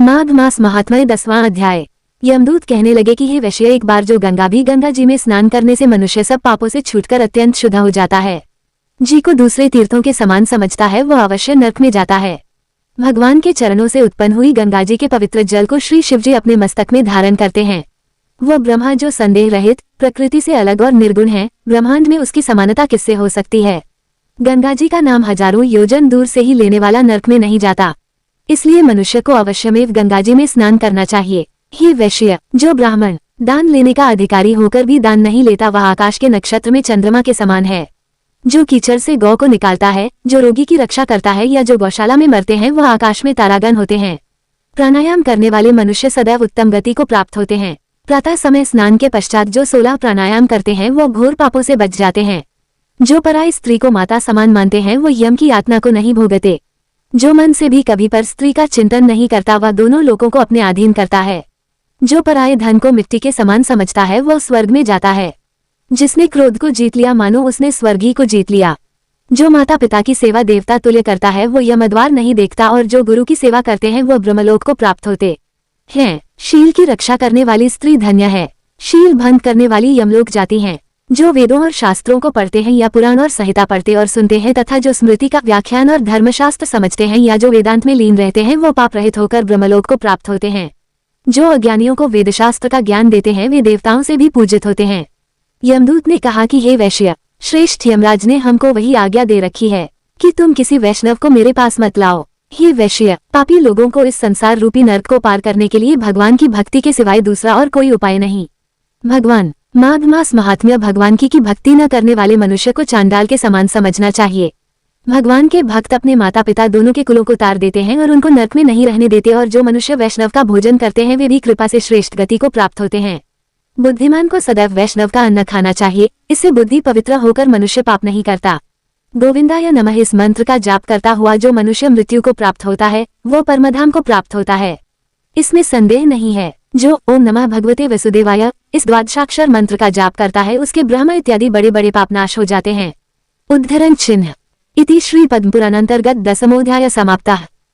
माघ मास महात्म्य 10वां अध्याय। यमदूत कहने लगे कि हे वैश्य, एक बार जो गंगा जी में स्नान करने से मनुष्य सब पापों से छूटकर अत्यंत शुद्ध हो जाता है, जी को दूसरे तीर्थों के समान समझता है, वह अवश्य नरक में जाता है। भगवान के चरणों से उत्पन्न हुई गंगा जी के पवित्र जल को श्री शिवजी अपने मस्तक में धारण करते हैं। वह ब्रह्मा जो संदेह रहित, प्रकृति से अलग और निर्गुण है, ब्रह्मांड में उसकी समानता किससे हो सकती है। गंगा जी का नाम हजारों योजन दूर से ही लेने वाला नरक में नहीं जाता, इसलिए मनुष्य को अवश्यमेव गंगा जी में स्नान करना चाहिए। हे वैश्य, जो ब्राह्मण दान लेने का अधिकारी होकर भी दान नहीं लेता, वह आकाश के नक्षत्र में चंद्रमा के समान है। जो कीचड़ से गौ को निकालता है, जो रोगी की रक्षा करता है, या जो गौशाला में मरते हैं, वह आकाश में तारागण होते हैं। प्राणायाम करने वाले मनुष्य सदैव उत्तम गति को प्राप्त होते हैं। प्रातः समय स्नान के पश्चात जो 16 प्राणायाम करते हैं, वो घोर पापों से बच जाते हैं। जो पराई स्त्री को माता समान मानते हैं, वो यम की यातना को नहीं भोगते। जो मन से भी कभी पर स्त्री का चिंतन नहीं करता, वह दोनों लोकों को अपने अधीन करता है। जो पराये धन को मिट्टी के समान समझता है, वह स्वर्ग में जाता है। जिसने क्रोध को जीत लिया, मानो उसने स्वर्ग ही को जीत लिया। जो माता पिता की सेवा देवता तुल्य करता है, वो यमद्वार नहीं देखता, और जो गुरु की सेवा करते हैं, वह ब्रह्मलोक को प्राप्त होते हैं। शील की रक्षा करने वाली स्त्री धन्य है। शील भंग करने वाली यमलोक जाती हैं। जो वेदों और शास्त्रों को पढ़ते हैं, या पुराण और संहिता पढ़ते और सुनते हैं, तथा जो स्मृति का व्याख्यान और धर्मशास्त्र समझते हैं, या जो वेदांत में लीन रहते हैं, वो पाप रहित होकर ब्रह्मलोक को प्राप्त होते हैं। जो अज्ञानियों को वेदशास्त्र का ज्ञान देते हैं, वे देवताओं से भी पूजित होते हैं। यमदूत ने कहा कि हे वैश्य, श्रेष्ठ यमराज ने हमको वही आज्ञा दे रखी है कि तुम किसी वैष्णव को मेरे पास मत लाओ। हे वैश्य, पापी लोगों को इस संसार रूपी नर्क को पार करने के लिए भगवान की भक्ति के सिवाय दूसरा और कोई उपाय नहीं। भगवान माघ मास महात्म्य। भगवान की भक्ति न करने वाले मनुष्य को चांडाल के समान समझना चाहिए। भगवान के भक्त अपने माता पिता दोनों के कुलों को तार देते हैं और उनको नरक में नहीं रहने देते, और जो मनुष्य वैष्णव का भोजन करते हैं, वे भी कृपा से श्रेष्ठ गति को प्राप्त होते हैं। बुद्धिमान को सदैव वैष्णव का अन्न खाना चाहिए, इससे बुद्धि पवित्र होकर मनुष्य पाप नहीं करता। गोविंदाय नमः इस मंत्र का जाप करता हुआ जो मनुष्य मृत्यु को प्राप्त होता है, वो परमधाम को प्राप्त होता है, इसमें संदेह नहीं है। जो ओम नमः भगवते वसुदेवाय इस द्वादशाक्षर मंत्र का जाप करता है, उसके ब्रह्म इत्यादि बड़े बड़े पाप नाश हो जाते हैं। उद्धरण चिन्ह। इति श्री पद्मपुराण अंतर्गत 10मोऽध्यायः समाप्तः।